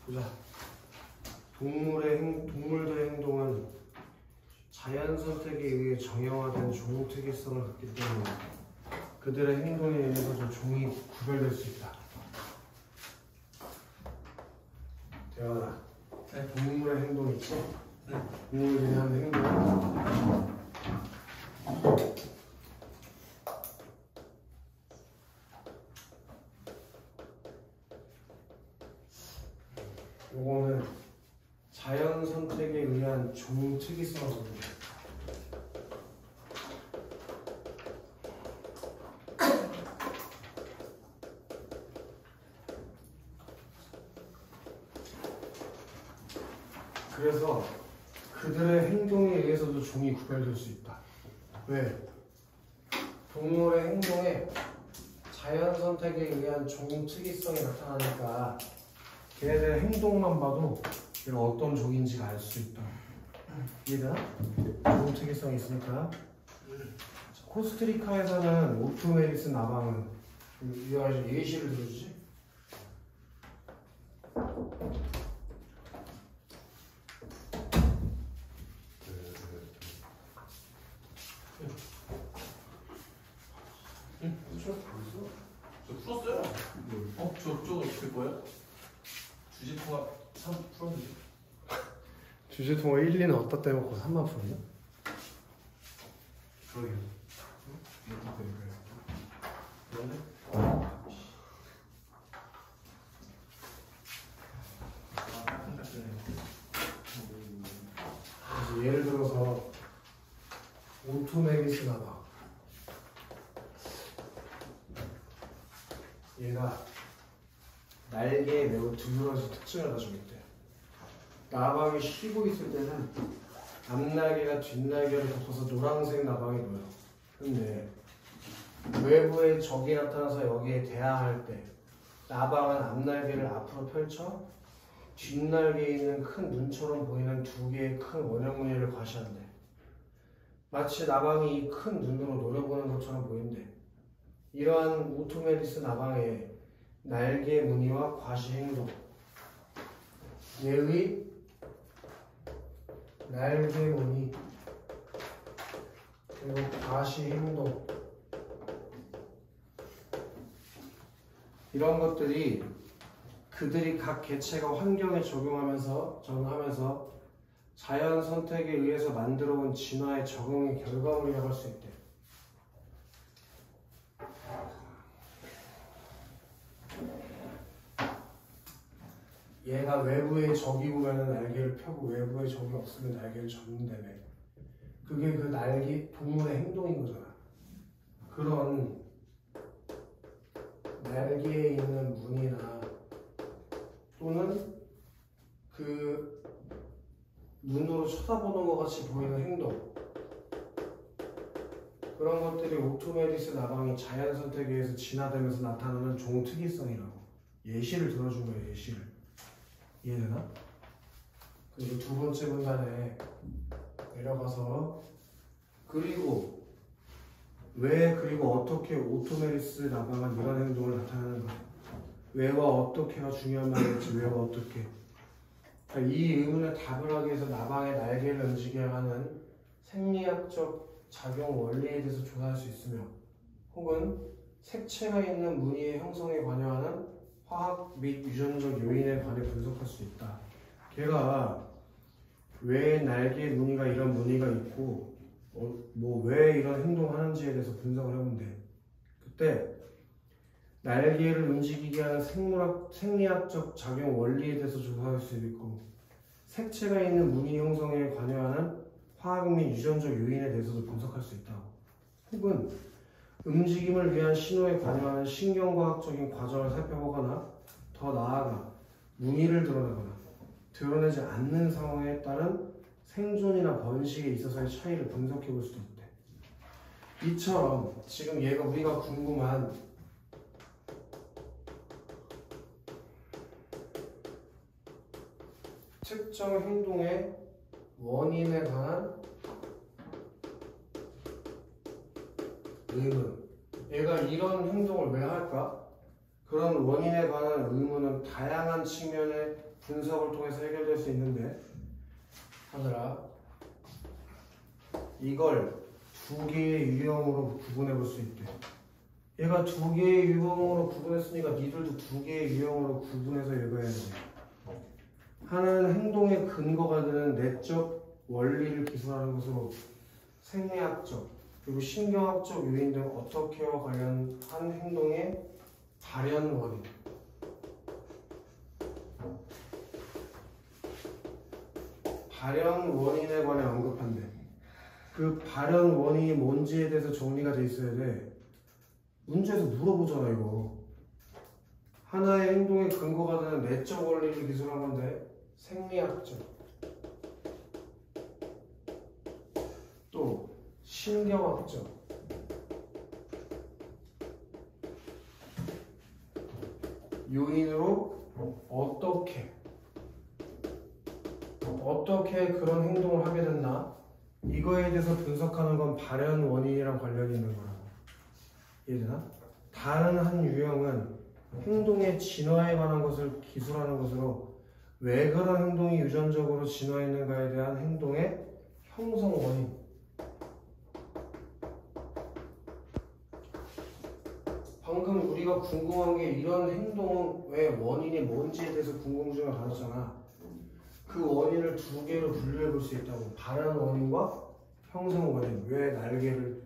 보자. 동물들의 행동은 자연 선택에 의해 정형화된 종 특이성을 갖기 때문에 그들의 행동에 의해서 종이 구별될 수 있다. 대화라. 네. 동물의 행동 있지? 네. 동물들이 하는 행동. 요거는 자연 선택에 의한 종 특이성을 보는 거예요. 그래서 그들의 행동에 의해서도 종이 구별될 수 있다. 왜? 동물의 행동에 자연 선택에 의한 종 특이성이 나타나니까 걔네들의 행동만 봐도 얘가 어떤 종인지가 알 수 있다. 이해되나? 종 특이성이 있으니까. 코스타리카에서는 오토메리스 나방은 이거 아주 예시를 들어주지? 저 풀었어요. 저쪽은 어떻게 보여? 주제통합 3 풀었는데. 주제통화 1, 2는 어디다 떼먹고 3만 풀었나? 그러게요. 그런데? 그래서 예를 들어서 오토메리스 나방 얘가 날개에 매우 드물어서 특징을 가지고 있대. 나방이 쉬고 있을 때는 앞날개가 뒷날개를 덮어서 노란색 나방이 보여. 근데 외부에 적이 나타나서 여기에 대항할 때 나방은 앞날개를 앞으로 펼쳐 뒷날개에 있는 큰 눈처럼 보이는 두 개의 큰 원형 무늬를 과시한대. 마치 나방이 이 큰 눈으로 노려보는 것처럼 보인대. 이러한 오토메리스 나방의 날개 무늬와 과시 행동, 얘의 날개 무늬 그리고 과시 행동, 이런 것들이 그들이 각 개체가 환경에 적응하면서 자연 선택에 의해서 만들어온 진화의 적응의 결과물이라고 할 수 있대. 얘가 외부에 적이 오면 날개를 펴고 외부에 적이 없으면 날개를 접는다며. 그게 그 날개 동물의 행동인 거잖아. 그런 날개에 있는 무늬나 또는 그 눈으로 쳐다보는 것 같이 보이는 행동, 그런 것들이 오토메리스 나방이 자연 선택에 의해서 진화되면서 나타나는 종 특이성이라고. 예시를 들어준 거예요. 예시를. 이해되나? 그리고 두 번째 문단에 내려가서 그리고 왜 그리고 어떻게 오토메리스 나방은 이런 행동을 나타내는가? 왜와 어떻게가 중요한 말이겠지. 왜와 어떻게. 그러니까 이 의문에 답을 하기 위해서 나방의 날개를 움직이게 하는 생리학적 작용 원리에 대해서 조사할 수 있으며, 혹은 색채가 있는 무늬의 형성에 관여하는 화학 및 유전적 요인에 관해 분석할 수 있다. 걔가 왜 날개 무늬가 이런 무늬가 있고 왜 이런 행동을 하는지에 대해서 분석을 해본대. 그때 날개를 움직이게 하는 생리학적 작용 원리에 대해서 조사할 수 있고, 색채가 있는 무늬 형성에 관여하는 화학 및 유전적 요인에 대해서도 분석할 수 있다고. 혹은 움직임을 위한 신호에 관여하는 신경과학적인 과정을 살펴보거나, 더 나아가 무늬를 드러내거나 드러내지 않는 상황에 따른 생존이나 번식에 있어서의 차이를 분석해 볼 수도 있대. 이처럼 지금 얘가 우리가 궁금한 특정 행동의 원인에 관한 의문, 얘가 이런 행동을 왜 할까? 그런 원인에 관한 의문은 다양한 측면의 분석을 통해서 해결될 수 있는데 하늘아 이걸 두 개의 유형으로 구분해 볼 수 있대. 얘가 두 개의 유형으로 구분했으니까 니들도 두 개의 유형으로 구분해서 읽어야 돼. 하나는 행동의 근거가 되는 내적 원리를 기술하는 것으로 생리학적 그리고 신경학적 요인 등 어떻게와 관련한 행동의 발현 원인 발현 원인에 관해 언급한대. 그 발현 원인이 뭔지에 대해서 정리가 돼 있어야 돼. 문제에서 물어보잖아 이거. 하나의 행동의 근거가 되는 내적 원리를 기술한 건데 생리학적 또 신경학적 요인으로 어떻게 그런 행동을 하게 됐나 이거에 대해서 분석하는 건 발현 원인이랑 관련이 있는 거라고. 이해되나? 다른 한 유형은 행동의 진화에 관한 것을 기술하는 것으로 왜 그런 행동이 유전적으로 진화했는가에 대한 행동의 형성 원인 방금 우리가 궁금한 게 이런 행동의 원인이 뭔지에 대해서 궁금증을 가졌잖아. 그 원인을 두 개로 분류해 볼 수 있다고. 발현 원인과 형성 원인. 왜 날개를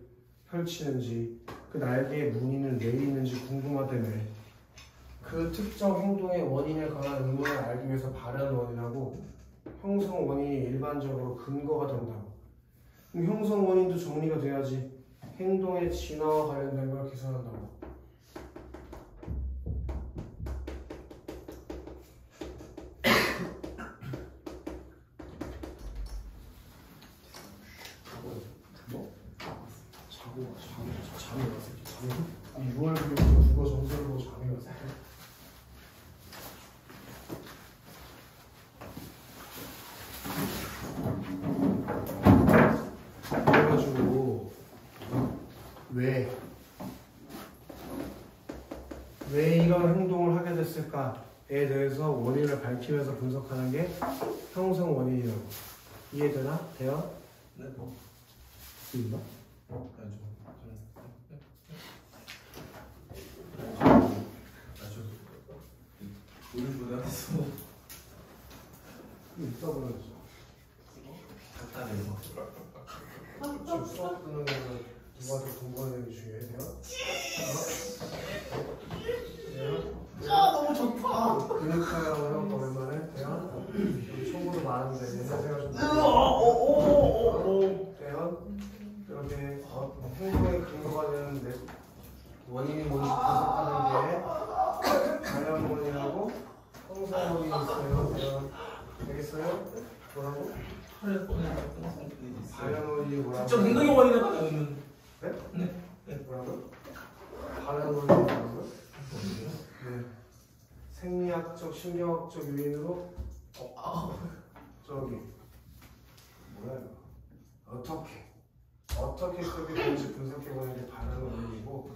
펼치는지 그 날개의 무늬는 왜 있는지 궁금하다며. 그 특정 행동의 원인에 관한 의문을 알기 위해서 발현 원인하고 형성 원인이 일반적으로 근거가 된다고. 그럼 형성 원인도 정리가 돼야지 행동의 진화와 관련된 걸 기술한다고. 잠이 왔어. 6월 교육으로 국어 점수를 보고 잠이 왔어. 그래가지고 왜 이런 행동을 하게 됐을까에 대해서 원인을 밝히면서 분석하는 게 형성 원인이라고. 이해되나? 돼요? 네. 있나? 우리 보다서 있다 보냈어. 간단해요. 지금 수업 듣는 거는 누구한테 공부하는 게 중요해요? 너무 좋다. 그러니까요. 형 오랜만에 대현 여기 총무도 많은데 예사생활 좀 대현 이렇게 행동의 근거가 되는 원인이 뭔지 분석하는 게 관련 원인하고 형성 원인이 있어요. 대현 되겠어요? 뭐라고? 발현 원인이 뭐라고? 특정 행동의 원인에 관한 의문. 네? 네. 뭐라고? 발현 원인이 뭐라고요? 네. 생리학적, 신경학적 요인으로 저기 뭐야 이거 어떻게 그렇게 되는지 분석해보는 게 발현 원인이고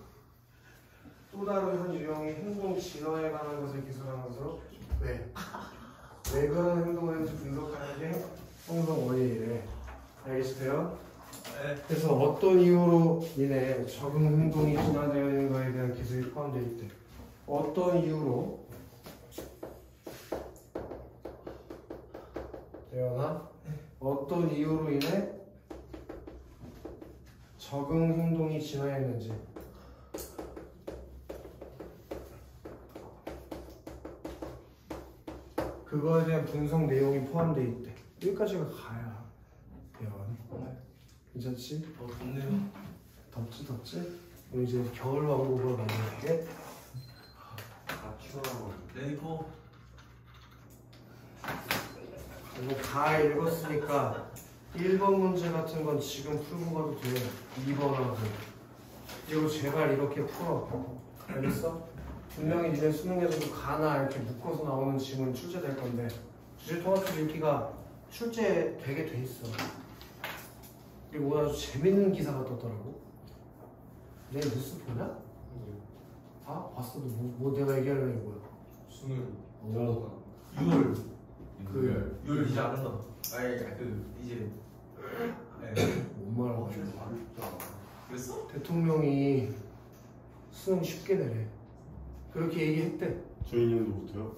또 다른 한 유형이 행동 진화에 관한 것을 기술하는 것으로 왜 그런 행동을 했는지 분석하는 게 형성 원인이래. 알겠어요? 네. 그래서 어떤 이유로 인해 적응 행동이 진화되어 있는 것에 대한 기술이 포함되어 있대. 어떤 이유로? 대현아? 어떤 이유로 인해 적응 행동이 진화했는지. 그거에 대한 분석 내용이 포함되어 있대. 여기까지가 가야. 대현. 괜찮지? 좋네요. 덥지? 그럼 이제 겨울 왕국을 만들게. 추워하고. 레이포. 이거 다 읽었으니까 1번 문제 같은 건 지금 풀고 가도 돼. 2번하고. 이거 제발 이렇게 풀어. 알겠어? 분명히 니네 수능에서도 가나 이렇게 묶어서 나오는 지문 출제될 건데 주제통합식 읽기가 출제되게 돼 있어. 그리고 아주 재밌는 기사가 떴더라고. 내일 뉴스 보냐? 다? 봤어도 뭐 내가 얘기하려는 게 뭐야? 수능. 오. 율 이제 안 한다. 아니 이제. 네. 뭔 말하고 있어? 그랬어? 대통령이 수능 쉽게 내래. 그렇게 얘기했대. 저희 년도부터요?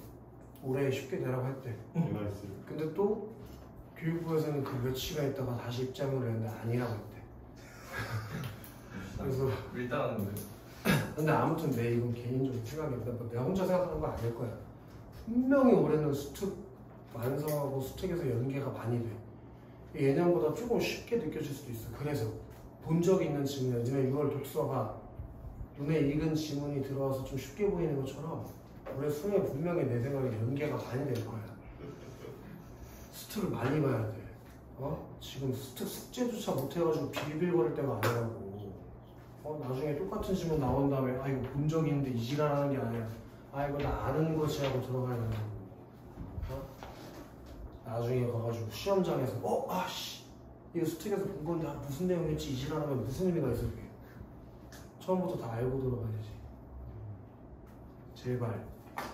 올해 쉽게 내라고 했대. 내가 있어요. 근데 또 교육부에서는 그 몇 시간 있다가 다시 입장을 했는데 아니라고 했대. 그래서 일단은 거예요. 근데 아무튼 내 이건 개인적인 생각입니다. 내가 혼자 생각하는 건 아닐 거야. 분명히 올해는 수특 완성하고 수특에서 연계가 많이 돼. 예년보다 조금 쉽게 느껴질 수도 있어. 그래서 본 적이 있는 지문이야. 니네 6월 독서가 눈에 익은 지문이 들어와서 좀 쉽게 보이는 것처럼 올해 수능에 분명히 내 생각에 연계가 많이 될 거야. 수특을 많이 봐야 돼. 지금 수특 숙제조차 못해가지고 빌빌거릴 때가 아니라고. 나중에 똑같은 지문 나온 다음에 이거 본 적이 있는데 이 지랄하는 게 아니야. 이거 나 아는 거지 하고 들어가야 된다고. 나중에 가가지고 시험장에서 이거 수특에서 본 건데 무슨 내용이었지 이 지랄하면 무슨 의미가 있어 그게. 처음부터 다 알고 들어가야지. 제발.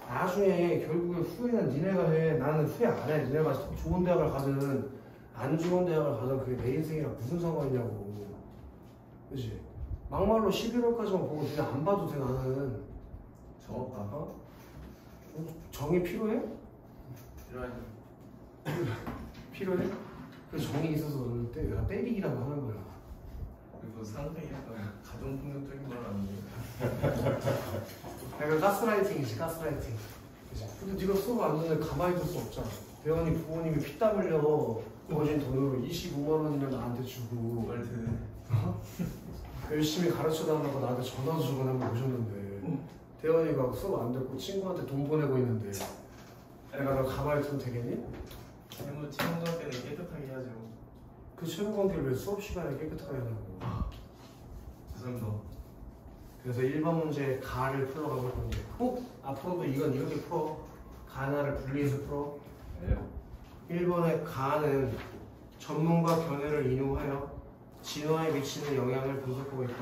나중에 결국에 후회는 니네가 해. 나는 후회 안 해. 니네가 좋은 대학을 가든 안 좋은 대학을 가든 그게 내 인생이랑 무슨 상관이냐고. 그치? 막말로 11월까지만 보고 니네 안 봐도 돼 나는. 적었다. 정이 필요해? 필요하지. 필요해? 그 정이 있어서 너는 내가 때리기라도 하는 거야. 그리고 상당히 약간 가정폭력적인 건 아니에요. 약간 가스라이팅이지 가스라이팅. 그치? 근데 네가 수업 안 듣는데 가만히 둘 수 없잖아. 대원이 부모님이 피땀 흘려 벌어진 돈으로 25만 원이나 나한테 주고 말 되네. 열심히 가르쳐달라고 나한테 전화도 주고 한번 오셨는데 대원이가 수업 안 듣고 친구한테 돈 보내고 있는데 내가 너 가만히 두면 되겠니? 친구 관계는 깨끗하게 해야죠. 그 친구 관계를 왜 수업 시간에 깨끗하게 하냐고. 죄송합니다. 그래서 1번 문제 가를 풀어가볼 건데 앞으로도 이건 이렇게 풀어. 가나를 분리해서 풀어. 네. 1번의 가는 전문가 견해를 인용하여 진화에 미치는 영향을 분석하고 있다.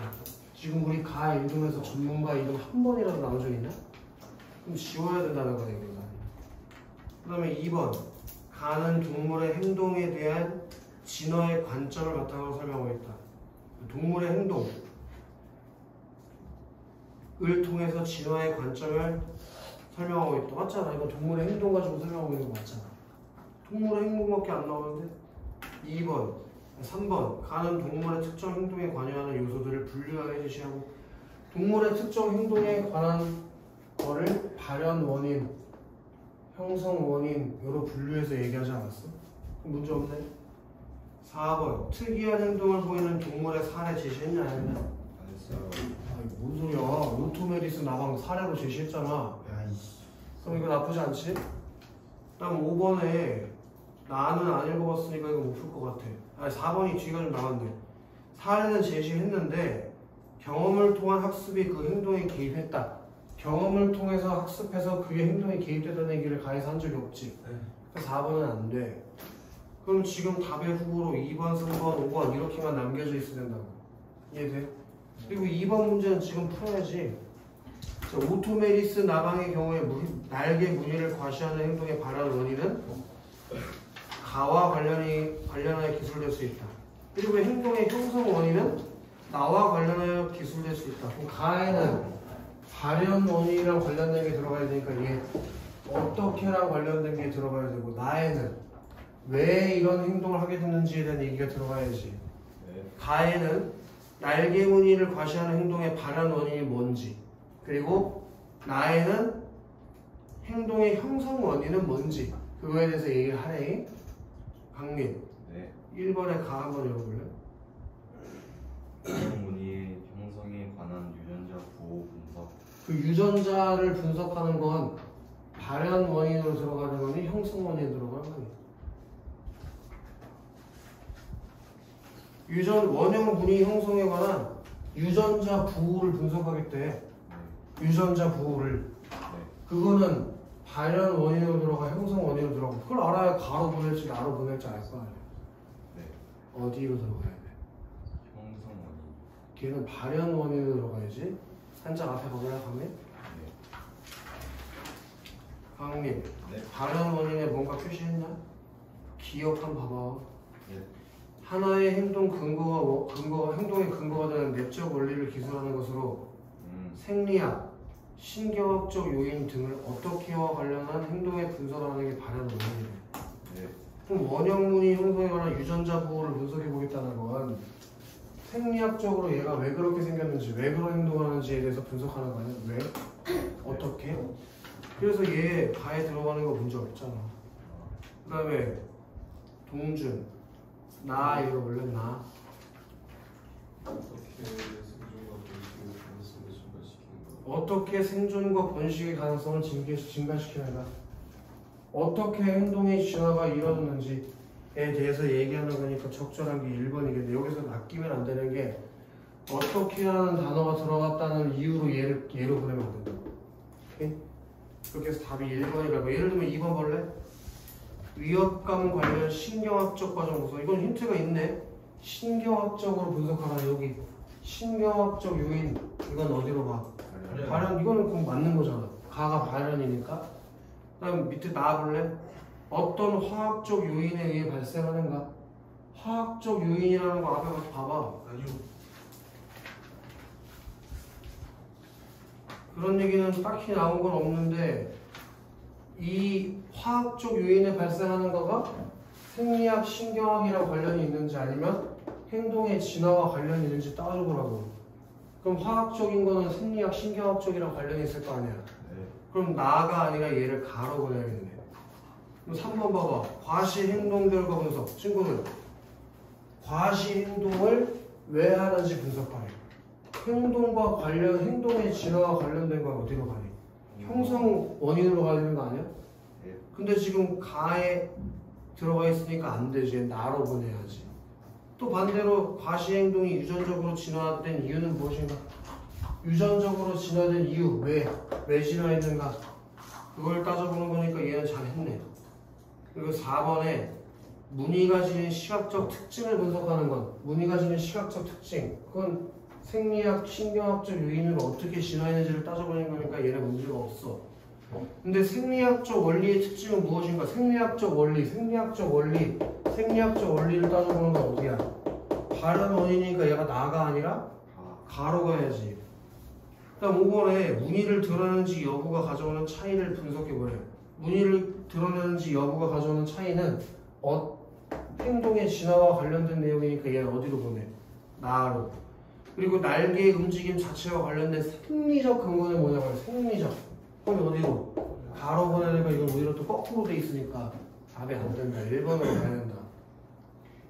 지금 우리 가 이름에서 전문가 이름 한 번이라도 나와져 있나? 그럼 지워야 된다는 거네 이거. 그 다음에 2번 가는 동물의 행동에 대한 진화의 관점을 바탕으로 설명하고 있다. 동물의 행동을 통해서 진화의 관점을 설명하고 있다. 맞잖아. 이거 동물의 행동 가지고 설명하고 있는 거 맞잖아. 동물의 행동밖에 안 나오는데 2번 3번 가는 동물의 특정 행동에 관여하는 요소들을 분류하여 제시하고 동물의 특정 행동에 관한 거를 발현 원인, 형성 원인으로 분류해서 얘기하지 않았어? 그럼 문제 없네. 4번 특이한 행동을 보이는 동물의 사례 제시했냐 안 했냐? 안 했어요. 이거 뭔 소리야. 오토메리스 나방 사례로 제시했잖아. 그럼 이거 나쁘지 않지? 다음 5번에 나는 안 읽어봤으니까 이거 못 풀 것 같아. 4번이 뒤가 좀 나갔네. 사례는 제시했는데 경험을 통한 학습이 그 행동에 개입했다. 경험을 통해서 학습해서 그게 행동에 개입되다는 얘기를 가해서 한 적이 없지. 그래서 4번은 안 돼. 그럼 지금 답의 후보로 2번, 3번, 5번 이렇게만 남겨져 있어야 된다고. 이해돼? 그리고 2번 문제는 지금 풀어야지. 자, 오토메리스 나방의 경우에 날개 무늬를 과시하는 행동의 발현 원인은 가와 관련하여 기술될 수 있다. 그리고 행동의 형성 원인은 나와 관련하여 기술될 수 있다. 그럼 가에는 발현 원인이랑 관련된 게 들어가야 되니까 얘 어떻게랑 관련된 게 들어가야 되고 나에는 왜 이런 행동을 하게 됐는지에 대한 얘기가 들어가야지. 가에는 날개 무늬를 과시하는 행동의 발현 원인이 뭔지 그리고 나에는 행동의 형성 원인은 뭔지 그거에 대해서 얘기를 하래. 강민. 네. 1번에 가 한번 읽어볼래? 문의 형성에 관한 유전자 보호 분석. 그 유전자를 분석하는 건 발현 원인으로 들어가는 거니 형성 원인으로 들어가는 거니? 원형 분위 형성에 관한 유전자 부호를 분석하겠대. 유전자 부호를. 그거는 발현 원인으로 들어가 형성 원인으로 들어가. 그걸 알아야 가로 보낼지 나로 보낼지 알 거 아니야. 네. 어디로 들어가야 돼? 형성 원인. 걔는 발현 원인으로 들어가야지. 한장 앞에 가볼래, 강민? 강민, 네. 발현 원인에 뭔가 표시했냐? 기억 한번 봐봐. 네. 하나의 행동 행동의 근거가 되는 내적 원리를 기술하는 것으로 생리학, 신경학적 요인 등을 어떻게와 관련한 행동에 분석하는 게 발현 원인이래. 네. 그럼 원형문이 형성에 관한 유전자 부호를 분석해 보겠다는 건 생리학적으로 얘가 왜 그렇게 생겼는지, 왜 그런 행동하는지에 대해서 분석하는 거 아니야? 왜? 어떻게? 그래서 얘 가에 들어가는 거 문제 없잖아. 그 다음에 동준, 나 이거 원래 나. 어떻게 생존과 번식의 가능성을 증가시키는 거? 어떻게 생존과 번식의 가능성을 증가시키는가? 어떻게 행동의 진화가 이루어졌는지에 대해서 얘기하는 거니까 적절한 게 1번이겠네. 여기서 아끼면 안 되는 게 어떻게 하는 단어가 들어갔다는 이유로 예로 보내면 안 된다. 오케이? 그렇게 해서 답이 1번이라고. 예를 들면 2번 볼래? 위협감 관련 신경학적 과정 구성. 이건 힌트가 있네. 신경학적으로 분석하라. 여기 신경학적 요인. 이건 어디로 가? 발현. 이거는 그럼 맞는 거잖아. 가가 발현이니까. 그다음 밑에 나와볼래? 어떤 화학적 요인에 의해 발생하는가? 화학적 요인이라는 거 앞에 가서 봐봐. 아니요. 그런 얘기는 딱히 나온 건 없는데 이 화학적 요인에 발생하는 거가 생리학, 신경학이랑 관련이 있는지 아니면 행동의 진화와 관련이 있는지 따져보라고. 그럼 화학적인 거는 생리학, 신경학적이랑 관련이 있을 거 아니야. 네. 그럼 나가 아니라 얘를 가로 보내야겠네. 그럼 3번 봐봐. 과시 행동 결과 분석. 친구들, 과시 행동을 왜 하는지 분석하래. 행동과 관련, 행동의 진화와 관련된 건 어디로 가니? 형성 원인으로 가야 되는 거 아니야? 네. 근데 지금 가에 들어가 있으니까 안 되지. 나로 보내야지. 또 반대로 과시 행동이 유전적으로 진화된 이유는 무엇인가? 유전적으로 진화된 이유. 왜 진화했는가? 그걸 따져보는 거니까 얘는 잘했네. 그리고 4번에 무늬가 지닌 시각적 특징을 분석하는 건, 무늬가 지닌 시각적 특징, 그건 생리학, 신경학적 요인으로 어떻게 진화했는지를 따져보는 거니까 얘는 문제가 없어. 근데 생리학적 원리의 특징은 무엇인가? 생리학적 원리, 생리학적 원리를 따져보는 건 어디야? 발현 원인이니까 얘가 나가 아니라 가로 가야지. 그다음 5번에 무늬를 드러내는지 여부가 가져오는 차이를 분석해보래. 무늬를 드러내는지 여부가 가져오는 차이는 행동의 진화와 관련된 내용이니까 얘는 어디로 보내? 나로. 그리고 날개의 움직임 자체와 관련된 생리적 근거는 뭐냐고요? 생리적. 그럼 어디로? 가로 보내니까 이건 오히려 또 거꾸로 돼 있으니까 답이 안 된다. 1번으로 가야 된다.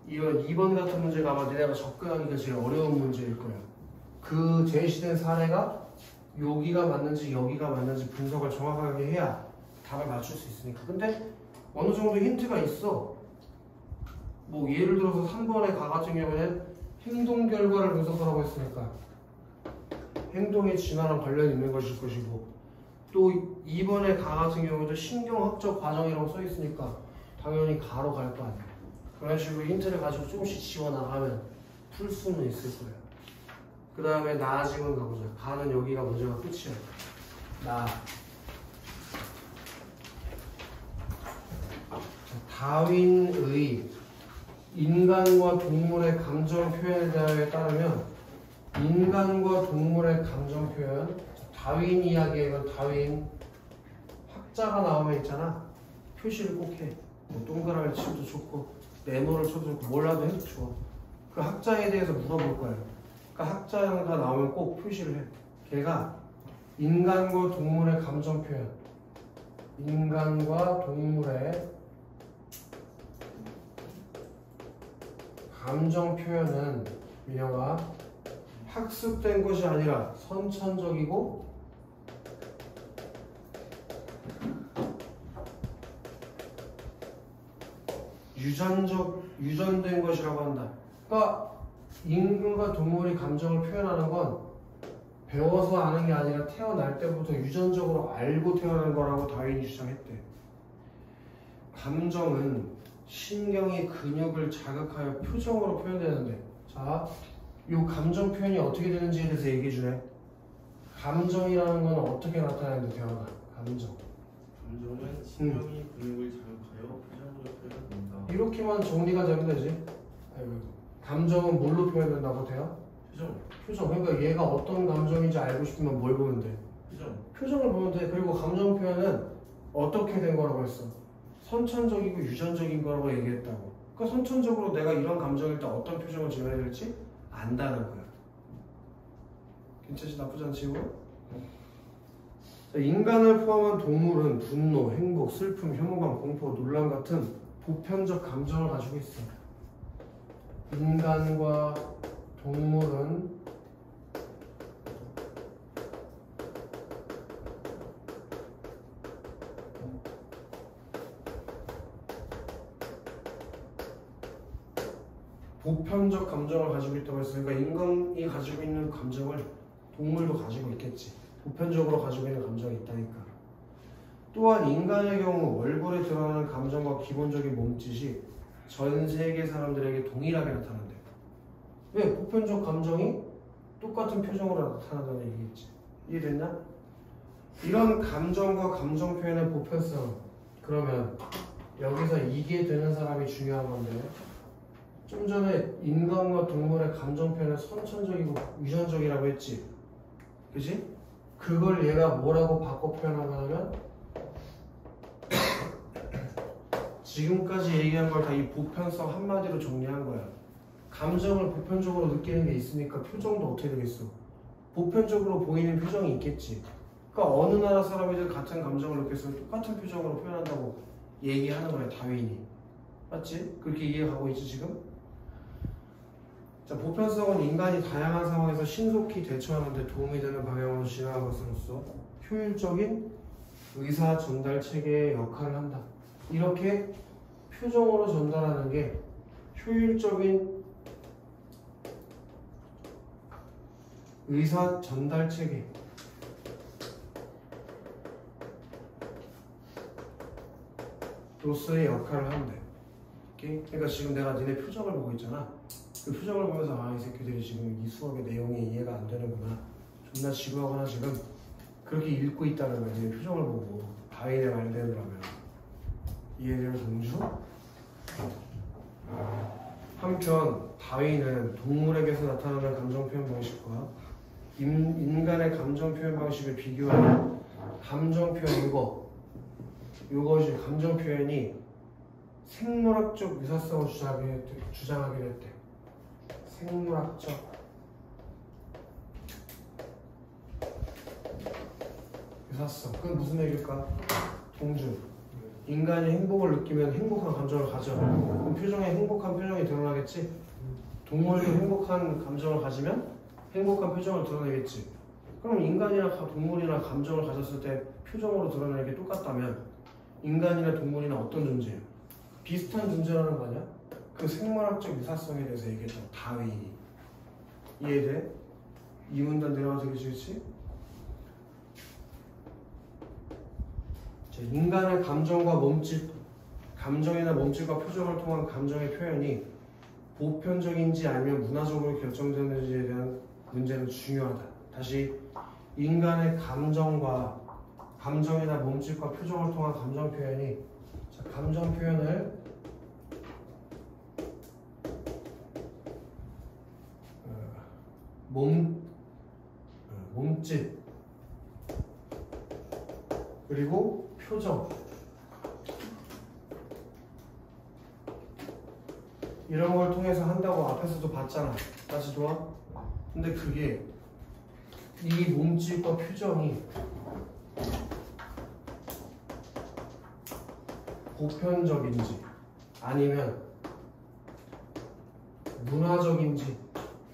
이건 2번 같은 문제가 아마 내가 접근하기가 제일 어려운 문제일 거야. 그 제시된 사례가 여기가 맞는지 여기가 맞는지 분석을 정확하게 해야 답을 맞출 수 있으니까. 근데 어느 정도 힌트가 있어. 뭐 예를 들어서 3번의 가 같은 경우는 행동 결과를 분석하라고 했으니까 행동의 진화랑 관련이 있는 것일 것이고, 또 2번의 가 같은 경우도 신경학적 과정이라고 써 있으니까 당연히 가로 갈 거 아니야. 그런 식으로 힌트를 가지고 조금씩 지워나가면 풀 수는 있을 거야. 그 다음에 나 지금 가보자. 가는 여기가 문제가 끝이야. 나. 다윈의 인간과 동물의 감정 표현에 대하여에 따르면 인간과 동물의 감정 표현, 다윈 이야기에는 다윈 학자가 나오면 있잖아. 표시를 꼭 해. 뭐 동그라미 치도 좋고 네모를 쳐도 좋고 뭐라도 해도 좋아. 그 학자에 대해서 물어볼 거예요. 그 학자가 나오면 꼭 표시를 해. 걔가 인간과 동물의 감정 표현, 인간과 동물의 감정 표현은 민영아 학습된 것이 아니라 선천적이고 유전된 것이라고 한다. 그러니까 인간과 동물이 감정을 표현하는 건 배워서 아는 게 아니라 태어날 때부터 유전적으로 알고 태어난 거라고 다윈이 주장했대. 감정은 신경이 근육을 자극하여 표정으로 표현되는데, 자, 이 감정 표현이 어떻게 되는지에 대해서 얘기해 주네. 감정이라는 건 어떻게 나타나는데 대화가 감정. 감정은 신경이 근육을 자극하여 표정으로 표현된다. 이렇게만 정리가 되면 되지. 아이고. 감정은 뭘로 표현된다고 돼요? 표정. 표정. 그러니까 얘가 어떤 감정인지 알고 싶으면 뭘 보면 돼? 표정. 표정을 보면 돼. 그리고 감정 표현은 어떻게 된 거라고 했어? 선천적이고 유전적인 거라고 얘기했다고. 그러니까 선천적으로 내가 이런 감정일 때 어떤 표정을 지어야 될지 안다는 거야. 괜찮지? 나쁘지 않지 이거? 자, 인간을 포함한 동물은 분노, 행복, 슬픔, 혐오감, 공포, 놀람 같은 보편적 감정을 가지고 있어. 인간과 동물은 보편적 감정을 가지고 있다고 했으니까 인간이 가지고 있는 감정을 동물도 가지고 있겠지. 보편적으로 가지고 있는 감정이 있다니까. 또한 인간의 경우 얼굴에 드러나는 감정과 기본적인 몸짓이 전 세계 사람들에게 동일하게 나타난대. 왜? 보편적 감정이 똑같은 표정으로 나타난다는 얘기겠지. 이해됐냐? 이런 감정과 감정 표현의 보편성. 그러면 여기서 이게 되는 사람이 중요한 건데, 좀 전에 인간과 동물의 감정 표현은 선천적이고 유전적이라고 했지. 그치? 그걸 얘가 뭐라고 바꿔 표현하냐면 지금까지 얘기한 걸 다 이 보편성 한마디로 정리한 거야. 감정을 보편적으로 느끼는 게 있으니까 표정도 어떻게 되겠어? 보편적으로 보이는 표정이 있겠지. 그러니까 어느 나라 사람이든 같은 감정을 느꼈으면 똑같은 표정으로 표현한다고 얘기하는 거야, 다윈이. 맞지? 그렇게 이해하고 있지 지금? 자, 보편성은 인간이 다양한 상황에서 신속히 대처하는 데 도움이 되는 방향으로 진화한 것으로서 효율적인 의사 전달 체계의 역할을 한다. 이렇게 표정으로 전달하는 게 효율적인 의사 전달 체계. 로서의 역할을 한대. 그러니까 지금 내가 니네 표정을 보고 있잖아. 그 표정을 보면서 아, 이 새끼들이 지금 이 수업의 내용이 이해가 안 되는구나. 존나 지루하거나 지금 그렇게 읽고 있다는 거야. 니네 표정을 보고 다윈의 말대로라면. 이해되는 동주? 한편 다윈은 동물에게서 나타나는 감정 표현 방식과 인간의 감정 표현 방식을 비교하는 감정 표현 이것이 감정 표현이 생물학적 유사성을 주장하게 됐대. 생물학적 유사성. 그건 무슨 얘기일까? 동주. 인간이 행복을 느끼면 행복한 감정을 가져. 그럼 표정에 행복한 표정이 드러나겠지? 동물도 행복한 감정을 가지면 행복한 표정을 드러내겠지. 그럼 인간이나 동물이나 감정을 가졌을 때 표정으로 드러내는 게 똑같다면 인간이나 동물이나 어떤 존재예요? 비슷한 존재라는 거 아니야? 그 생물학적 유사성에 대해서 얘기했던 다윈이. 이해돼? 이 문단 내려가서 되겠지? 인간의 감정과 몸짓, 감정이나 몸짓과 표정을 통한 감정의 표현이 보편적인지 아니면 문화적으로 결정되는지에 대한 문제는 중요하다. 다시 인간의 감정이나 몸짓과 표정을 통한 감정 표현이 감정 표현을 몸짓 그리고 표정 이런 걸 통해서 한다고 앞에서도 봤잖아. 다시 도와? 근데 그게 이 몸짓과 표정이 보편적인지 아니면 문화적인지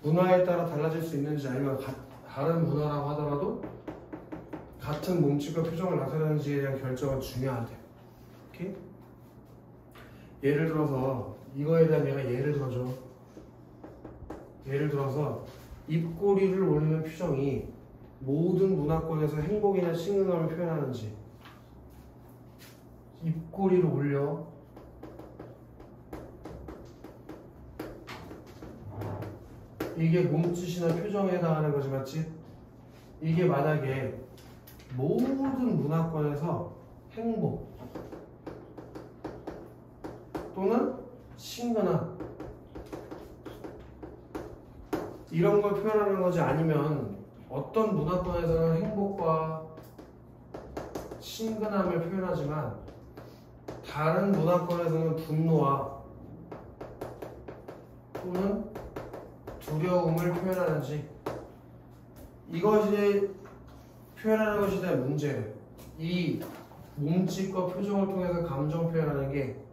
문화에 따라 달라질 수 있는지 아니면 다른 문화라고 하더라도 같은 몸짓과 표정을 나타내는지에 대한 결정은 중요하대. 오케이? 예를 들어서 이거에 대한 얘가 예를 들어줘. 예를 들어서 입꼬리를 올리는 표정이 모든 문화권에서 행복이나 친근감을 표현하는지. 입꼬리를 올려. 이게 몸짓이나 표정에 해당하는 거지, 맞지? 이게 만약에 모든 문화권에서 행복 또는 친근함 이런 걸 표현하는 거지, 아니면 어떤 문화권에서는 행복과 친근함을 표현하지만 다른 문화권에서는 분노와 또는 두려움을 표현하는지, 이것이 표현하는 것에 대한 문제. 이 몸짓과 표정을 통해서 감정 표현하는 게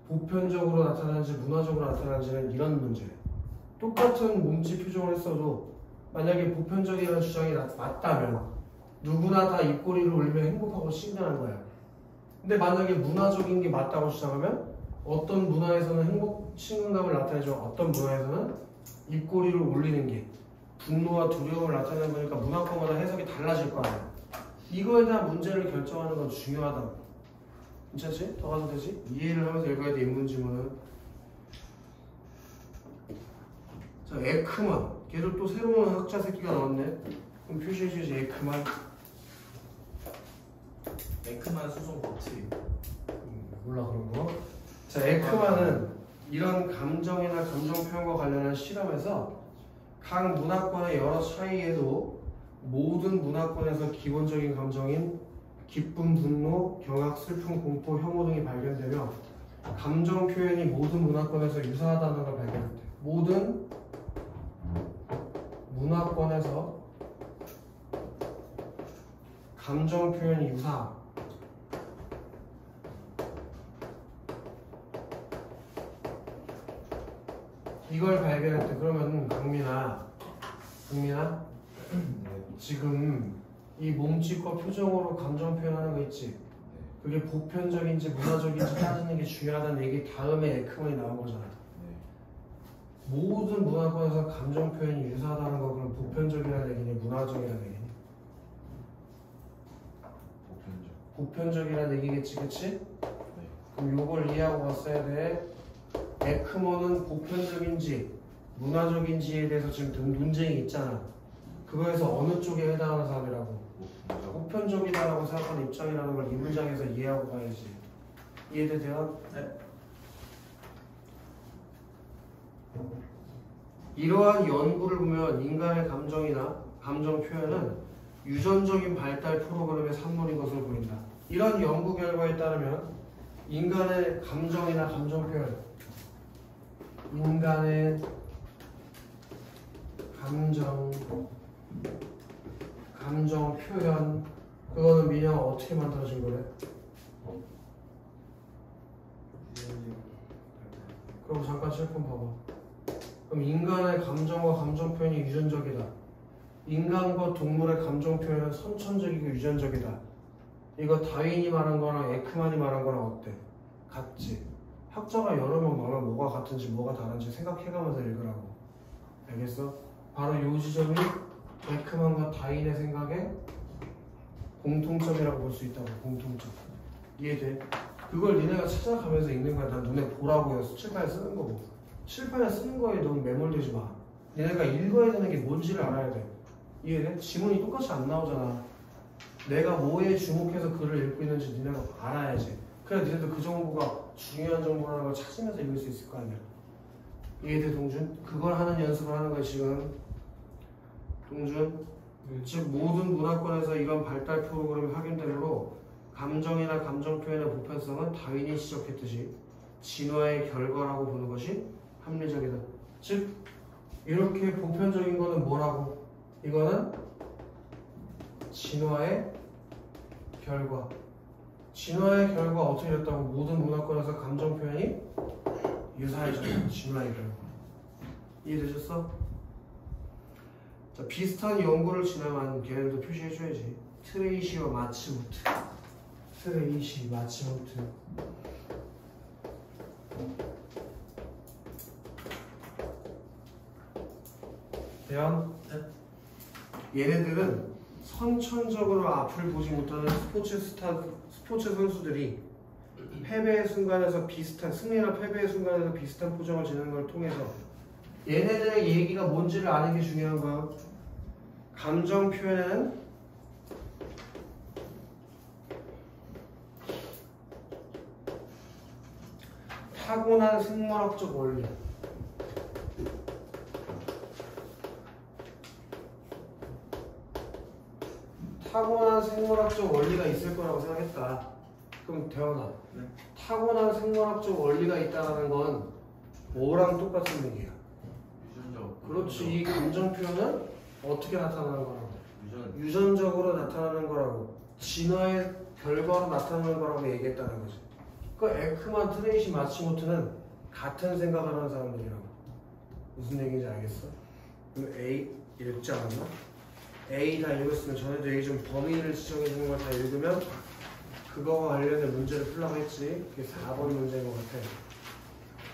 보편적으로 나타나는지 문화적으로 나타나는지는 이런 문제. 똑같은 몸짓 표정을 했어도 만약에 보편적이라는 주장이 맞다면 누구나 다 입꼬리를 올리면 행복하고 친근한 거야. 근데 만약에 문화적인 게 맞다고 주장하면 어떤 문화에서는 행복, 친근감을 나타내지만 어떤 문화에서는 입꼬리를 올리는 게 분노와 두려움을 나타내는 거니까 문화권마다 해석이 달라질 거 아니야. 이거에 대한 문제를 결정하는 건 중요하다고. 괜찮지? 더 가도 되지? 이해를 하면서 읽어야 돼, 인문지문은. 자, 에크만. 걔도 또 새로운 학자 새끼가 나왔네. 그럼 표시해주지, 에크만. 에크만 수송 법칙. 몰라, 그런 거. 자, 에크만은 이런 감정이나 감정 표현과 관련한 실험에서 각 문화권의 여러 차이에도 모든 문화권에서 기본적인 감정인 기쁨, 분노, 경악, 슬픔, 공포, 혐오 등이 발견되며 감정 표현이 모든 문화권에서 유사하다는 걸 발견했대. 모든 문화권에서 감정 표현이 유사. 이걸 발견했대. 그러면 강민아 지금 이 몸짓과 표정으로 감정 표현하는 거 있지? 그게 보편적인지 문화적인지 따지는 게 중요하다는 얘기 다음에 에크만이 나온 거잖아. 모든 문화권에서 감정 표현이 유사하다는 거 그럼 보편적이라는 얘기니 문화적이라는 얘기니? 보편적이라는 얘기겠지, 그치? 그럼 요걸 이해하고 갔어야 돼. 에크먼은 보편적인지 문화적인지에 대해서 지금 논쟁이 있잖아. 그거에서 어느 쪽에 해당하는 사람이라고? 보편적이다라고 생각하는 입장이라는 걸 이 문장에서 이해하고 가야지. 이해돼요? 네. 이러한 연구를 보면 인간의 감정이나 감정 표현은 유전적인 발달 프로그램의 산물인 것을 보인다. 이런 연구 결과에 따르면 인간의 감정이나 감정 표현, 인간의 감정 표현, 그거는 민영아 어떻게 만들어진 거래? 그럼 잠깐 칠판 봐봐. 그럼 인간의 감정과 감정 표현이 유전적이다. 인간과 동물의 감정 표현은 선천적이고 유전적이다. 이거 다윈이 말한 거랑 에크만이 말한 거랑 어때? 같지? 학자가 여러 명 나오면 뭐가 같은지 뭐가 다른지 생각해가면서 읽으라고. 알겠어? 바로 이 지점이 에크만과 다윈의 생각에 공통점이라고 볼 수 있다고. 공통점. 이해돼? 그걸 니네가 찾아가면서 읽는 거야. 난 눈에 보라고 해서 칠판에 쓰는 거고. 칠판에 쓰는 거에 너무 매몰되지 마. 니네가 읽어야 되는 게 뭔지를 알아야 돼. 이해돼? 지문이 똑같이 안 나오잖아. 내가 뭐에 주목해서 글을 읽고 있는지 니네가 알아야지. 그래야 니네도 그 정보가 중요한 정보라는 걸 찾으면서 읽을 수 있을 거 아니야. 이해돼, 동준? 그걸 하는 연습을 하는 거야 지금. 동준? 즉 모든 문화권에서 이런 발달 프로그램이 확인되므로 감정이나 감정 표현의 보편성은 다윈이 지적했듯이 진화의 결과라고 보는 것이 합리적이다. 즉 이렇게 보편적인 거는 뭐라고? 이거는 진화의 결과. 진화의 결과 어떻게 됐다고? 모든 문화권에서 감정 표현이 유사해졌다. 진화의 결과. 이해되셨어? 자, 비슷한 연구를 진행한 걔네들도 표시해줘야지. 트레이시와 마츠모트. 트레이시, 마츠모트. 대현? 얘네들은 선천적으로 앞을 보지 못하는 스포츠 선수들이 패배의 순간에서 비슷한, 승리나 패배의 순간에서 비슷한 표정을 지는 걸 통해서 얘네들의 얘기가 뭔지를 아는 게 중요한 거야. 감정 표현에는 타고난 생물학적 원리. 타고난 생물학적 원리가 있을 거라고 생각했다. 그럼 대원아, 네. 타고난 생물학적 원리가 있다는 건 뭐랑 똑같은 얘기야? 유전적. 그렇지. 이 감정 표현은 어떻게 나타나는 거라고? 유전. 유전적으로 나타나는 거라고. 진화의 결과로 나타나는 거라고 얘기했다는 거지. 그 에크만, 트레이시, 마츠모토는 같은 생각을 하는 사람들이라고. 무슨 얘기인지 알겠어? 그럼 A 읽지 않았나? A 다 읽었으면 전에도 얘기 좀 범위를 지정해 주는 걸 다 읽으면 그거와 관련된 문제를 풀라고 했지. 그게 4번 문제인 것 같아.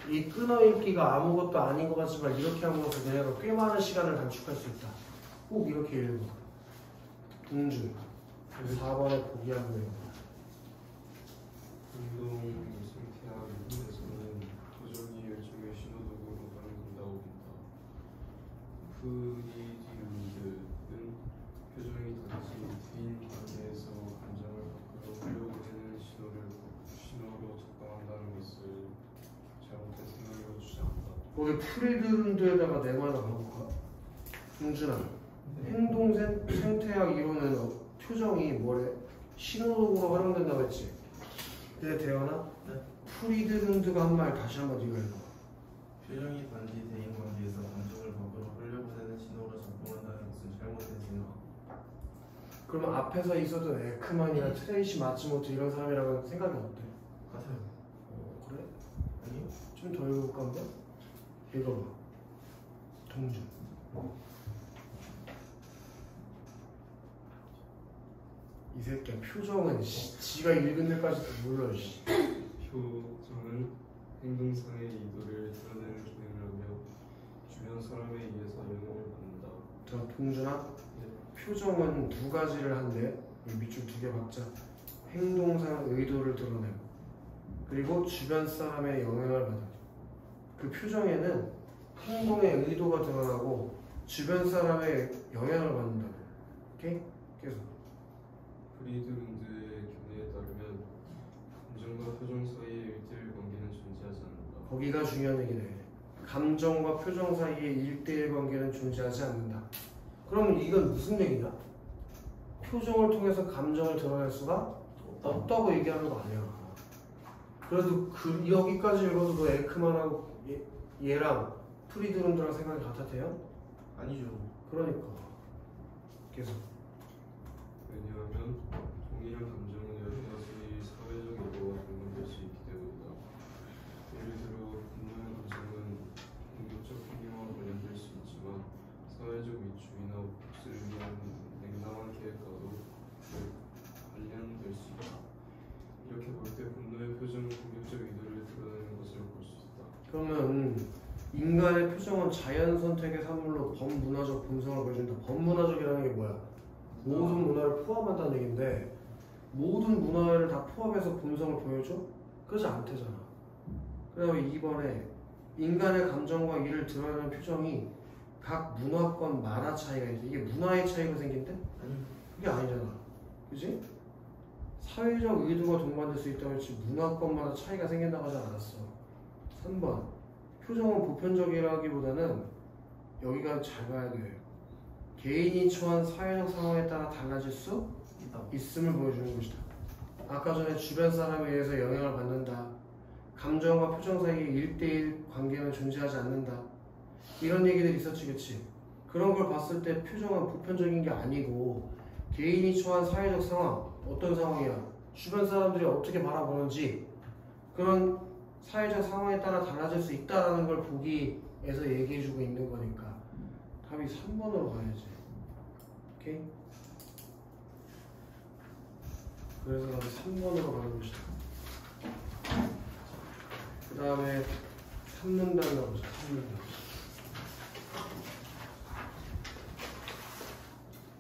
이 끊어읽기가 아무것도 아닌 것 같지만 이렇게 함으로써 내가 꽤 많은 시간을 단축할 수 있다. 꼭 이렇게 읽어. 동준 4번에 보기 한번 읽어. 운동 생태학 이론에서는 표정이 일종의 신호등으로 활용된다고 본다. 프리디움드는 표정이 다시 트인 관계에서 감정을 바꾸어 하려고 하는 신호로 작동한다는 것을 잘못된 생각으로 주장한다. 거기 프리드룬드에다가 내 말 가볼까? 동준아, 행동 생태학 이론은 표정이 뭐래? 신호등으로 활용된다고 했지? 근데 대현아, 네. 프리드룬드가 한 말 다시 한번 네가 읽어. 표정이 단지 대인 관계에서 감정을 바꾸어 하려고 하는 신호로 작동한다는 것은 잘못된 생각. 그러면 앞에서 있었던 에크만이나 트레이시 마츠모토 이런 사람이랑은 생각이 어때? 같아요. 그래? 아니요? 좀 더 읽어볼까 한번? 읽어봐. 동준. 이 새끼야 표정은 지가 읽은 데까지도 몰라. 표정은 행동상의 의도를 드러내는 기능이라며 주변 사람에 의해서 영향을 받는다. 자, 동준아, 표정은 두 가지를 한대. 이 밑줄 두 개 박자. 행동상 의도를 드러내고 그리고 주변 사람의 영향을 받아. 그 표정에는 행동의 의도가 드러나고 주변 사람의 영향을 받는다. 오케이? 계속. 프리드룬드의 견해에 따르면 감정과 표정 사이의 1대1 관계는 존재하지 않는다. 거기가 중요한 얘기네. 감정과 표정 사이의 1대1 관계는 존재하지 않는다. 그러면 이건 무슨 얘기냐? 표정을 통해서 감정을 드러낼 수가 없다고 얘기하는 거 아니야. 그래도 여기까지 읽어도 너 에크만하고 얘랑 프리드룬드랑 생각이 같았대요? 아니죠. 그러니까 계속. 왜냐하면 동일한 감정은 여러 가지 사회적 의도와 연관될 수 있기 때문이다. 예를 들어 분노의 감정은 공격적 행위와 관련될 수 있지만 사회적 위축이나 복수를 위한 냉담한 계획과도 관련될 수 있다. 이렇게 볼 때 분노의 표정은 공격적 의도를 드러내는 것으로 볼 수 있다. 그러면 인간의 표정은 자연 선택의 산물로 범문화적 본성을 보여준다. 범문화적이라는 게 뭐야? 모든 문화를 포함한다는 얘기인데 모든 문화를 다 포함해서 본성을 보여줘? 그러지 않대잖아. 그 다음에 2번에 인간의 감정과 이를 드러내는 표정이 각 문화권 만화 차이가 있대. 이게 문화의 차이로 생긴대? 아니요. 그게 아니잖아. 그지? 사회적 의도가 동반될 수 있다고 했지 문화권마다 차이가 생긴다고 하지 않았어. 3번 표정은 보편적이라기보다는 여기가 잘 봐야 돼. 개인이 처한 사회적 상황에 따라 달라질 수 있음을 보여주는 것이다. 아까 전에 주변 사람에 의해서 영향을 받는다. 감정과 표정 사이의 1대1 관계는 존재하지 않는다. 이런 얘기들이 있었지, 그치? 그런 걸 봤을 때 표정은 보편적인 게 아니고 개인이 처한 사회적 상황, 어떤 상황이야? 주변 사람들이 어떻게 바라보는지 그런 사회적 상황에 따라 달라질 수 있다는 걸 보기에서 얘기해주고 있는 거니까 답이 3번으로 가야지. 오케이? 그래서 답이 3번으로 가는 것이다. 그 다음에 3문단 가보자. 3문단.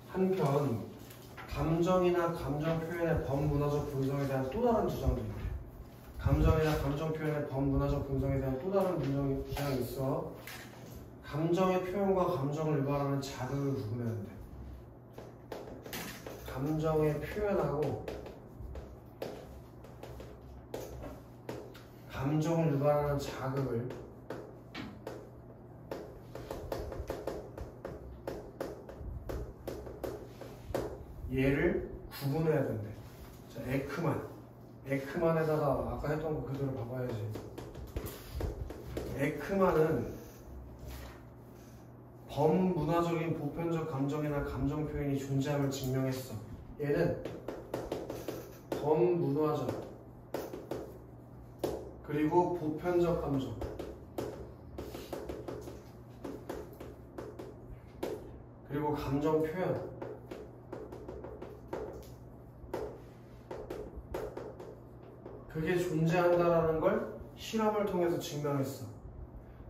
한편 감정이나 감정 표현의 범문화적 본성에 대한 또 다른 주장도 있대. 감정이나 감정 표현의 범문화적 본성에 대한 또 다른 주장이 있어. 감정의 표현과 감정을 유발하는 자극을 구분해야 돼. 감정의 표현하고 감정을 유발하는 자극을 얘를 구분해야 된대. 자, 에크만에다가 아까 했던 거 그대로 봐봐야지. 에크만은 범문화적인 보편적 감정이나 감정 표현이 존재함을 증명했어. 얘는 범문화적 그리고 보편적 감정 그리고 감정 표현 그게 존재한다라는 걸 실험을 통해서 증명했어.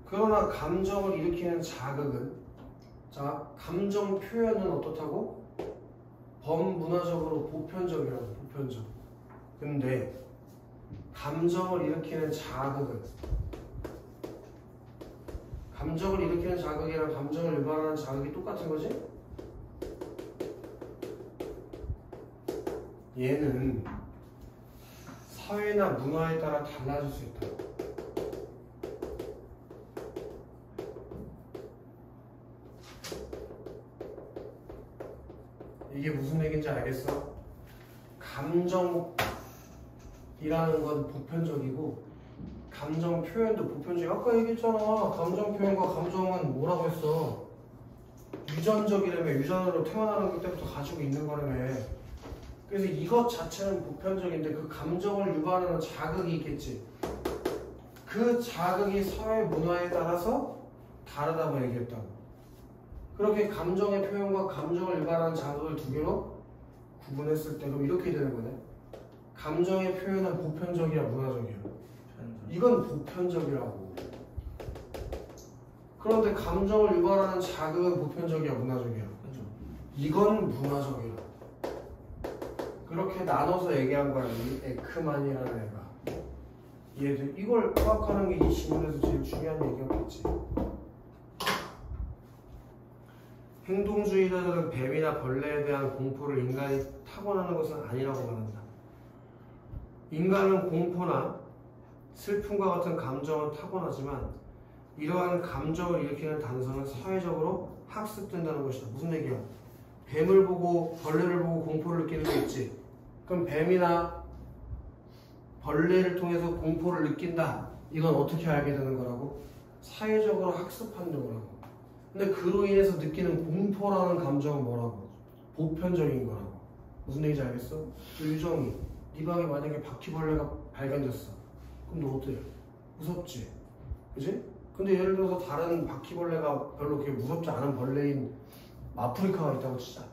그러나 감정을 일으키는 자극은 자, 감정 표현은 어떻다고? 범문화적으로 보편적이라고, 보편적. 근데 감정을 일으키는 자극은 감정을 일으키는 자극이랑 감정을 유발하는 자극이 똑같은 거지? 얘는 사회나 문화에 따라 달라질 수 있다. 이게 무슨 얘기인지 알겠어? 감정이라는 건 보편적이고 감정 표현도 보편적이야. 아까 얘기했잖아. 감정 표현과 감정은 뭐라고 했어? 유전적이라며. 유전으로 태어나는 그때부터 가지고 있는 거라며. 그래서 이것 자체는 보편적인데 그 감정을 유발하는 자극이 있겠지. 그 자극이 사회 문화에 따라서 다르다고 얘기했다고. 그렇게 감정의 표현과 감정을 유발하는 자극을 두 개로 구분했을 때 그럼 이렇게 되는 거네. 감정의 표현은 보편적이야, 문화적이야? 이건 보편적이라고. 그런데 감정을 유발하는 자극은 보편적이야, 문화적이야? 이건 문화적이야. 그렇게 나눠서 얘기한 거야, 이 에크만이라는 애가. 얘들 이걸 파악하는 게 이 지문에서 제일 중요한 얘기였겠지. 행동주의자들은 뱀이나 벌레에 대한 공포를 인간이 타고나는 것은 아니라고 말한다. 인간은 공포나 슬픔과 같은 감정은 타고나지만 이러한 감정을 일으키는 단서는 사회적으로 학습된다는 것이다. 무슨 얘기야? 뱀을 보고 벌레를 보고 공포를 느끼는 게 있지. 그럼 뱀이나 벌레를 통해서 공포를 느낀다. 이건 어떻게 알게 되는 거라고? 사회적으로 학습하는 거라고. 근데 그로 인해서 느끼는 공포라는 감정은 뭐라고? 보편적인 거라고. 무슨 얘기인지 알겠어? 유정이 네 방에 만약에 바퀴벌레가 발견됐어. 그럼 너 어때? 무섭지? 그지? 근데 예를 들어서 다른 바퀴벌레가 별로 그렇게 무섭지 않은 벌레인 아프리카가 있다고 치자.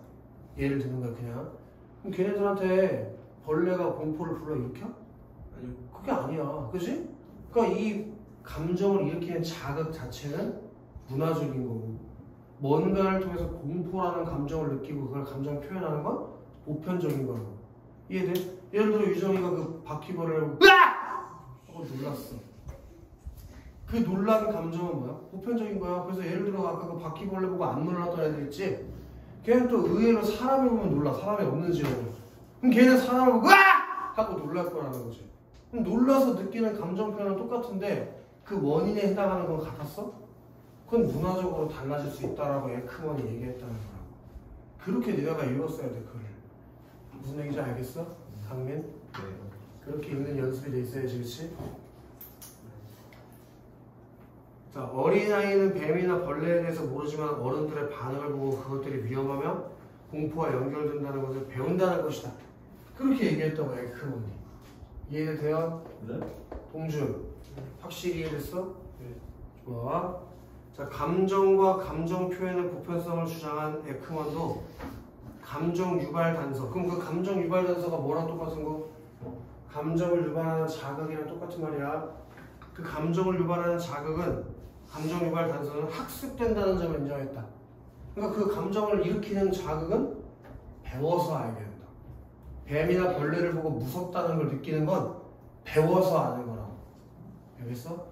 예를 드는 거야 그냥. 그럼 걔네들한테 벌레가 공포를 불러일으켜? 아니요. 그게 아니야. 그지? 그러니까 이 감정을 일으키는 자극 자체는 문화적인 거고 뭔가를 통해서 공포라는 감정을 느끼고 그걸 감정 표현하는 건 보편적인 거라고. 이해돼? 예를 들어 유정이가 그 바퀴벌레를 으악! 하고 놀랐어. 그 놀란 감정은 뭐야? 보편적인 거야. 그래서 예를 들어 아까 그 바퀴벌레 보고 안 놀랐던 애들 있지? 걔는 또 의외로 사람을 보면 놀라. 사람이 없는 지역에. 그럼 걔는 사람을 보고 으악! 하고 놀랄 거라는 거지. 그럼 놀라서 느끼는 감정 표현은 똑같은데 그 원인에 해당하는 건 같았어? 그건 문화적으로 달라질 수 있다라고 에크먼이 얘기했다는 거라고. 그렇게 네가 읽었어야 돼, 글을. 무슨 얘기인지 알겠어? 강민? 네. 그렇게 읽는 연습이 돼 있어야지, 그치? 자, 어린아이는 뱀이나 벌레에 대해서 모르지만 어른들의 반응을 보고 그것들이 위험하며 공포와 연결된다는 것을 배운다는 것이다. 그렇게 얘기했다고 에크먼이. 이해돼요? 네. 동준, 확실히 이해됐어? 네. 좋아. 자, 감정과 감정 표현의 보편성을 주장한 에크먼도 감정 유발 단서. 그럼 그 감정 유발 단서가 뭐랑 똑같은 거? 감정을 유발하는 자극이랑 똑같은 말이야. 그 감정을 유발하는 자극은 감정 유발 단서는 학습된다는 점을 인정했다. 그러니까 그 감정을 일으키는 자극은 배워서 알게 된다. 뱀이나 벌레를 보고 무섭다는 걸 느끼는 건 배워서 아는 거라고. 알겠어?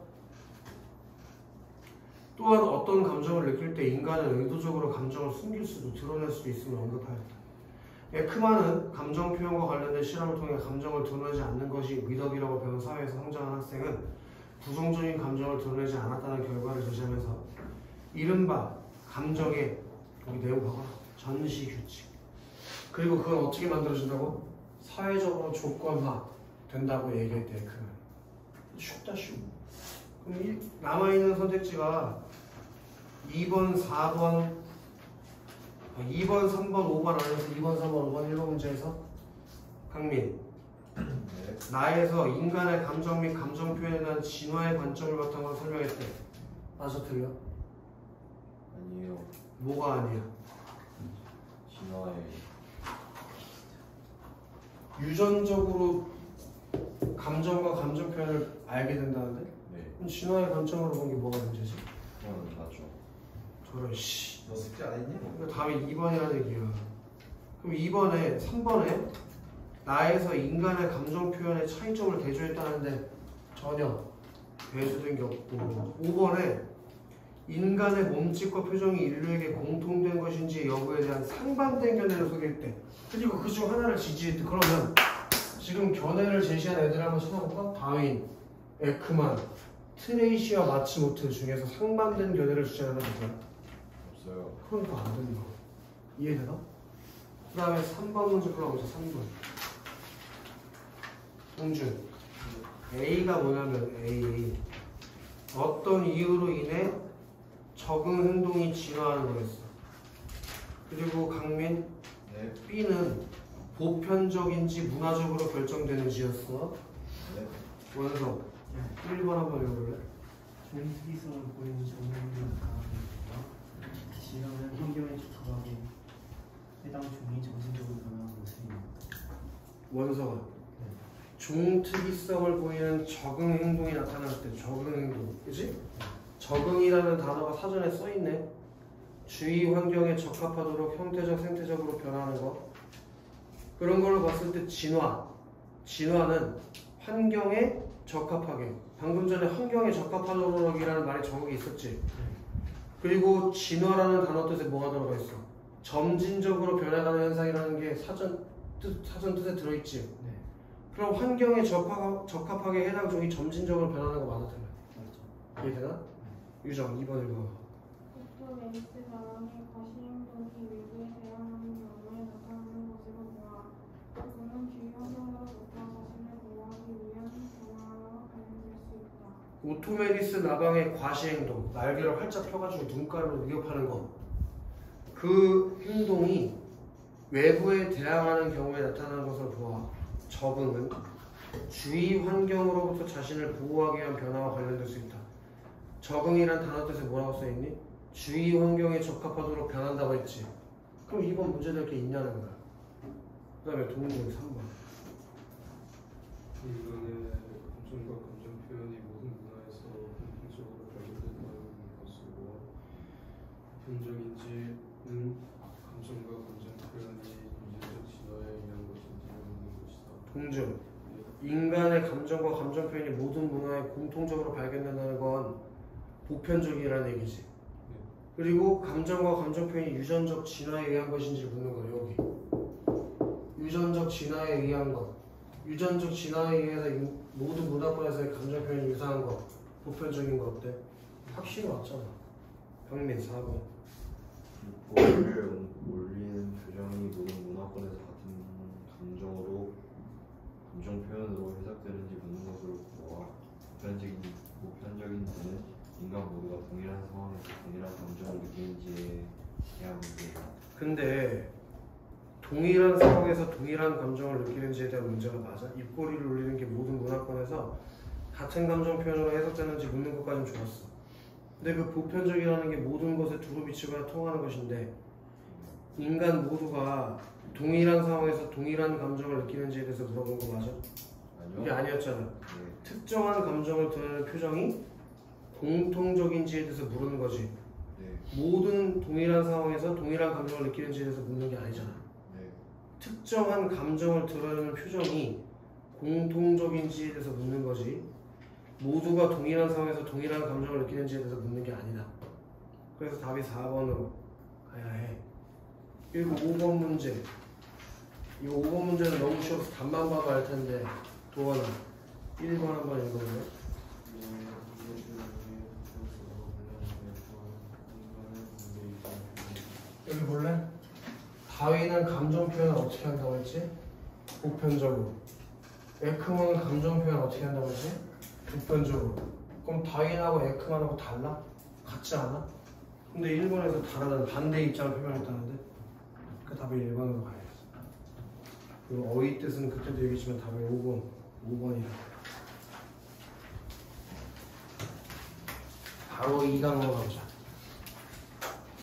또한 어떤 감정을 느낄 때 인간은 의도적으로 감정을 숨길 수도 드러낼 수도 있음을 언급하였다. 에크만은 감정 표현과 관련된 실험을 통해 감정을 드러내지 않는 것이 미덕이라고 배운 사회에서 성장한 학생은 부정적인 감정을 드러내지 않았다는 결과를 제시하면서 이른바 감정의 여기 내용 봐봐 전시 규칙 그리고 그건 어떻게 만들어진다고? 사회적으로 조건화 된다고 얘기했대 에크는. 쉽다 쉬워. 그럼 이 남아있는 선택지가 2번, 4번, 2번, 3번, 5번 안에서 2번, 3번, 5번, 1번 문제에서 강민 네. 나에서 인간의 감정 및 감정 표현에 대한 진화의 관점을 바탕으로 설명했대. 맞아 틀려? 아니에요. 뭐가 아니야? 진화의 유전적으로 감정과 감정 표현을 알게 된다는데? 네. 그럼 진화의 관점으로 본 게 뭐가 문제지? 그건 맞죠. 저런 씨 너 숙제 안 했니? 이거 답이 2번이라는 얘기야. 그럼 2번에 3번에 나에서 인간의 감정 표현의 차이점을 대조했다는데 전혀 대조된 게 없고 5번에 인간의 몸짓과 표정이 인류에게 공통된 것인지 여부에 대한 상반된 견해를 소개했대. 그리고 그 중 하나를 지지했대. 그러면 지금 견해를 제시한 애들 한번 찾아볼까? 다윈, 에크만, 트레이시와 마츠모트 중에서 상반된 견해를 주장하는 거야. 없어요. 그러니까 안 된다. 이해되나? 그 다음에 3번 문제 풀어보자. 3번. 동준. A가 뭐냐면 A. 어떤 이유로 인해 적응 행동이 진화하는 거였어. 그리고 강민. 네. B는 보편적인지 문화적으로 결정되는지였어. 네. 원석. 1번 한번 읽어볼래? 종이 특이성을 보이는 정형적인 강화입니다. 진화는 환경에 적합하고 해당 종이 정신적으로 변화하는 모습입니다. 원석아. 종 특이성을 보이는 적응 행동이 나타날 때 적응 행동, 그치? 적응이라는 단어가 사전에 써있네. 주위 환경에 적합하도록 형태적, 생태적으로 변하는 거. 그런 걸로 봤을 때 진화는 환경에 적합하게. 방금 전에 환경에 적합하도록이라는 말이 정확히 있었지. 그리고 진화라는 단어 뜻에 뭐가 들어가 있어? 점진적으로 변해가는 현상이라는 게 사전 뜻에 들어있지. 네, 그럼 환경에 적합하게 해당 종이 점진적으로 변하는 거 맞아 틀려? 맞죠. 이해되나? 유정 2번 읽어. 보통 에이스 사람이 과시행동이 외부에 대항하는 경우에 나타나는 것으로 보아 그는 주위 환경으로부터 자신을 보호하기 위한 변화와 관련될 수 있다. 오토메리스 나방의 과시행동, 날개를 활짝 펴가지고 눈가를 위협하는 것. 그 행동이 외부에 대항하는 경우에 나타나는 것으로 보아 적응은 주위 환경으로부터 자신을 보호하기 위한 변화와 관련될 수 있다. 적응이란 단어 뜻에 뭐라고 써있니? 주위 환경에 적합하도록 변한다고 했지. 그럼 이번 문제 될 게 있냐는 거야. 그 다음에 동문이 3번. 인간의 감정과 감정 표현이 모든 문화에서 공통적으로 발견된다는 것으로 보편적인지는 감정과 감정 표현이 유전적 진화에 의한 것인지 묻는 것이다. 동준. 인간의 감정과 감정 표현이 모든 문화에 공통적으로 발견된다는 건 보편적이라는 얘기지. 그리고 감정과 감정 표현이 유전적 진화에 의한 것인지 묻는 거예요. 여기 유전적 진화에 의한 것, 유전적 진화에 의해서 모든 문화권에서의 감정 표현이 유사한 것, 보편적인 것 어때? 확실히 맞잖아. 병민 4번. 육고를 올리는 표정이 모든 문화권에서 같은 감정 표현으로 해석되는지 묻는 것으로 보아 보편적인 데는 인간 모두가 동일한 상황에서 동일한 감정을 느끼는지에 대한 문제다. 근데 동일한 상황에서 동일한 감정을 느끼는지에 대한 문제가 맞아? 입꼬리를 올리는 게 모든 문화권에서 같은 감정 표현으로 해석되는지 묻는 것까지는 좋았어. 근데 그 보편적이라는 게 모든 것에 두루 비치거나 통하는 것인데 인간 모두가 동일한 상황에서 동일한 감정을 느끼는지에 대해서 물어본 거 맞아? 아니요. 이게 아니었잖아. 네. 특정한 감정을 드러내는 표정이 공통적인지에 대해서 물은 거지. 네. 모든 동일한 상황에서 동일한 감정을 느끼는지에 대해서 묻는 게 아니잖아. 네. 특정한 감정을 드러내는 표정이 공통적인지에 대해서 묻는 거지. 모두가 동일한 상황에서 동일한 감정을 느끼는지에 대해서 묻는 게 아니다. 그래서 답이 4번으로 가야 해. 그리고 5번 문제. 이 5번 문제는 너무 쉬워서 답만 봐도 알 텐데 도원아 1번 한번 읽어볼래? 여기 볼래? 다윈은 감정 표현을 어떻게 한다고 했지? 보편적으로. 에크먼은 감정 표현 어떻게 한다고 했지? 보편적으로. 그럼 다윈하고 에크먼하고 달라? 같지 않아? 근데 1번에서 다르다는 반대 입장을 표명했다는데 그 답이 1번으로 가야겠어. 그리고 어휘 뜻은 그때도 얘기했지만 답이 5번이다. 바로 2강으로 가보자.